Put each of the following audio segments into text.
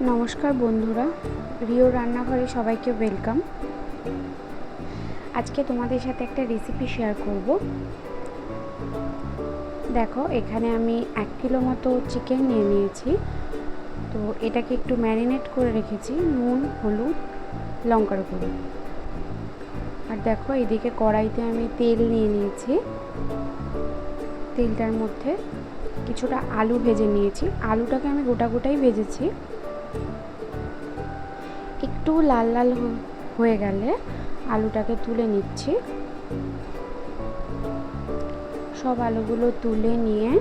নমস্কার বন্ধুরা, রিও রান্নাঘরে সবাইকে ওয়েলকাম। আজকে তোমাদের সাথে একটা রেসিপি শেয়ার করব। দেখো, এখানে আমি 1 কিলো মতো চিকেন নিয়ে নিয়েছি। তো এটাকে একটু ম্যারিনেট করে রেখেছি নুন, হলুদ, লঙ্কার গুঁড়ো। আর দেখো, এদিকে কড়াইতে আমি তেল নিয়ে নিয়েছি। তেলটার মধ্যে কিছুটা আলু ভেজে নিয়েছি। আলুটাকে আমি গোটাই ভেজেছি। একটু লাল লাল হয়ে গেলে আলুটাকে তুলে নিচ্ছি। সব আলুগুলো তুলে নিয়ে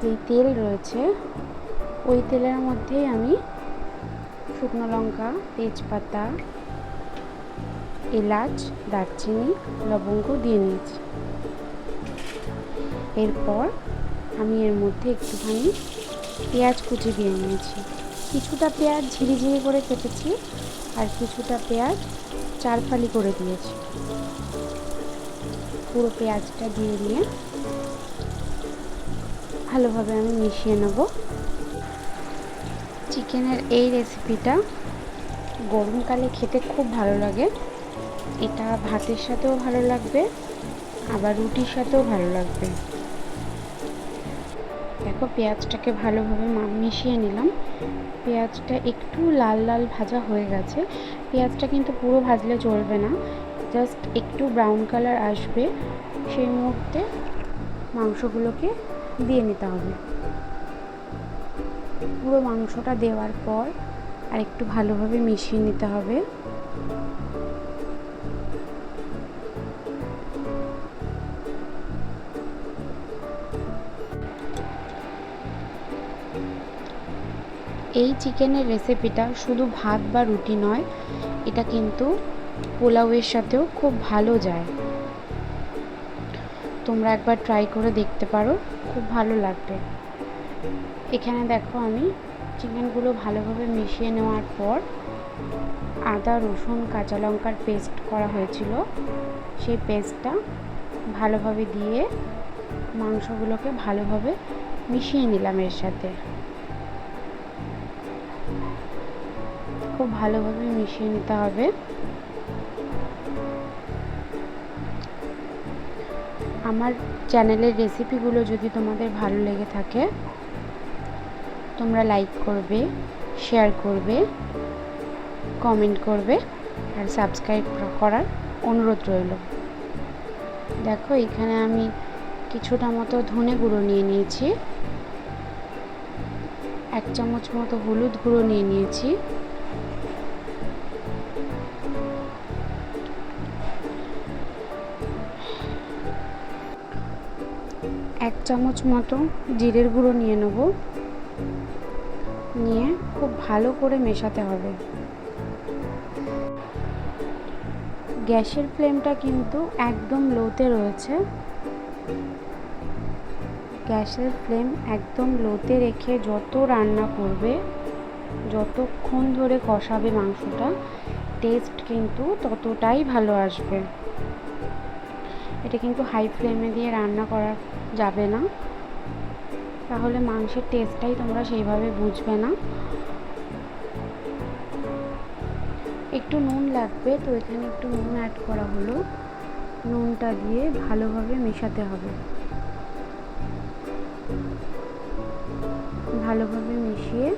যে তেল রয়েছে ওই তেলের মধ্যেই আমি শুকনো লঙ্কা, তেজপাতা, এলাচ, দারচিনি, লবঙ্গ দিয়ে নিয়েছি। এরপর আমি এর মধ্যে একটুখানি পেঁয়াজ কুচি দিয়ে নিয়েছি। কিছুটা পেঁয়াজ ঝিরিঝিরি করে কেটেছি আর কিছুটা পেঁয়াজ 4 ফালি করে দিয়েছি। পুরো পেঁয়াজটা দিয়ে নিয়ে ভালোভাবে আমি মিশিয়ে নেব। চিকেনের এই রেসিপিটা গরমকালে খেতে খুব ভালো লাগে। এটা ভাতের সাথেও ভালো লাগবে, আবার রুটির সাথেও ভালো লাগবে। দেখো, পেঁয়াজটাকে ভালোভাবে মিশিয়ে নিলাম। পেঁয়াজটা একটু লাল লাল ভাজা হয়ে গেছে। পেঁয়াজটা কিন্তু পুরো ভাজলে চলবে না, জাস্ট একটু ব্রাউন কালার আসবে, সেই মুহূর্তে মাংসগুলোকে দিয়ে নিতে হবে। পুরো মাংসটা দেওয়ার পর আর একটু ভালোভাবে মিশিয়ে নিতে হবে। এই চিকেনের রেসিপিটা শুধু ভাত বা রুটি নয়, এটা কিন্তু পোলাওয়ের সাথেও খুব ভালো যায়। তোমরা একবার ট্রাই করে দেখতে পারো, খুব ভালো লাগবে। এখানে দেখো, আমি চিকেনগুলো ভালোভাবে মিশিয়ে নেওয়ার পর আদা, রসুন, কাঁচা লঙ্কার পেস্ট করা হয়েছিল, সেই পেস্টটা ভালোভাবে দিয়ে মাংসগুলোকে ভালোভাবে মিশিয়ে নিলাম এর সাথে। খুব ভালোভাবে মিশিয়ে নিতে হবে। আমার চ্যানেলের রেসিপিগুলো যদি তোমাদের ভালো লেগে থাকে, তোমরা লাইক করবে, শেয়ার করবে, কমেন্ট করবে আর সাবস্ক্রাইব করার অনুরোধ রইল। দেখো, এখানে আমি কিছুটা মতো ধনে গুঁড়ো নিয়ে নিয়েছি, 1 চামচ মতো হলুদ গুঁড়ো নিয়ে নিয়েছি, 1 চামচ মতো জিরের গুঁড়ো নিয়ে নেব। নিয়ে খুব ভালো করে মেশাতে হবে। গ্যাসের ফ্লেমটা কিন্তু একদম লোতে রয়েছে। গ্যাসের ফ্লেম একদম লোতে রেখে যত রান্না করবে, যতক্ষণ ধরে কষাবে মাংসটা, টেস্ট কিন্তু ততটাই ভালো আসবে। এটা কিন্তু হাই ফ্লেমে দিয়ে রান্না করা যাবে না, তাহলে মাংসের টেস্টটাই তোমরা সেইভাবে বুঝবে না। একটু নুন লাগবে, তো এখানে একটু নুন অ্যাড করা হলো। নুনটা দিয়ে ভালোভাবে মেশাতে হবে। ভালোভাবে মিশিয়ে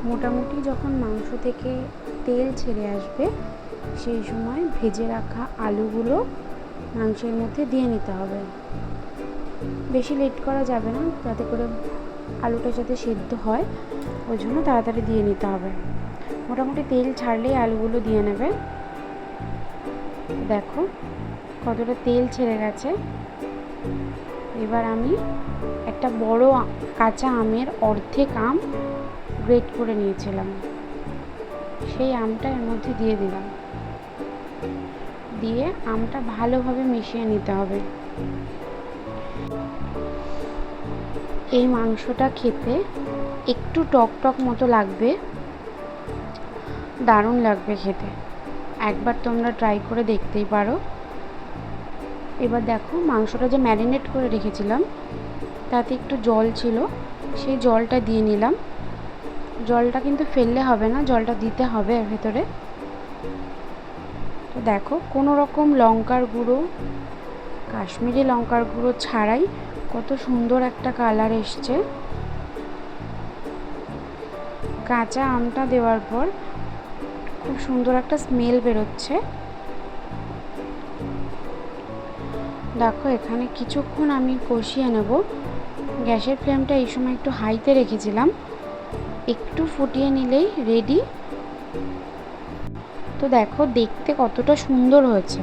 মোটামুটি যখন মাংস থেকে তেল ছেড়ে আসবে, সেই সময় ভেজে রাখা আলুগুলো মাংসের মধ্যে দিয়ে নিতে হবে। বেশি লেট করা যাবে না, যাতে করে আলুটা যাতে সেদ্ধ হয়, ওই জন্য তাড়াতাড়ি দিয়ে নিতে হবে। মোটামুটি তেল ছাড়লেই আলুগুলো দিয়ে নেবে। দেখো কতটা তেল ছেড়ে গেছে। এবার আমি একটা বড় কাঁচা আমের অর্ধেক আম গ্রেট করে নিয়েছিলাম, সেই আমটা এর মধ্যে দিয়ে দিলাম। দিয়ে আমটা ভালোভাবে মিশিয়ে নিতে হবে। এই মাংসটা খেতে একটু টক টক মতো লাগবে, দারুণ লাগবে খেতে। একবার তোমরা ট্রাই করে দেখতেই পারো। এবার দেখো, মাংসটা যে ম্যারিনেট করে রেখেছিলাম তাতে একটু জল ছিল, সেই জলটা দিয়ে নিলাম। জলটা কিন্তু ফেললে হবে না, জলটা দিতে হবে এর ভেতরে। তো দেখো কোনো রকম লঙ্কার গুঁড়ো, কাশ্মীরি লঙ্কার গুঁড়ো ছাড়াই কত সুন্দর একটা কালার এসছে। কাঁচা আমটা দেওয়ার পর খুব সুন্দর একটা স্মেল বেরোচ্ছে। দেখো এখানে কিছুক্ষণ আমি কষিয়ে নেব। গ্যাসের ফ্লেমটা এই সময় একটু হাইতে রেখেছিলাম, একটু ফুটিয়ে নিলেই রেডি। তো দেখো দেখতে কতটা সুন্দর হয়েছে।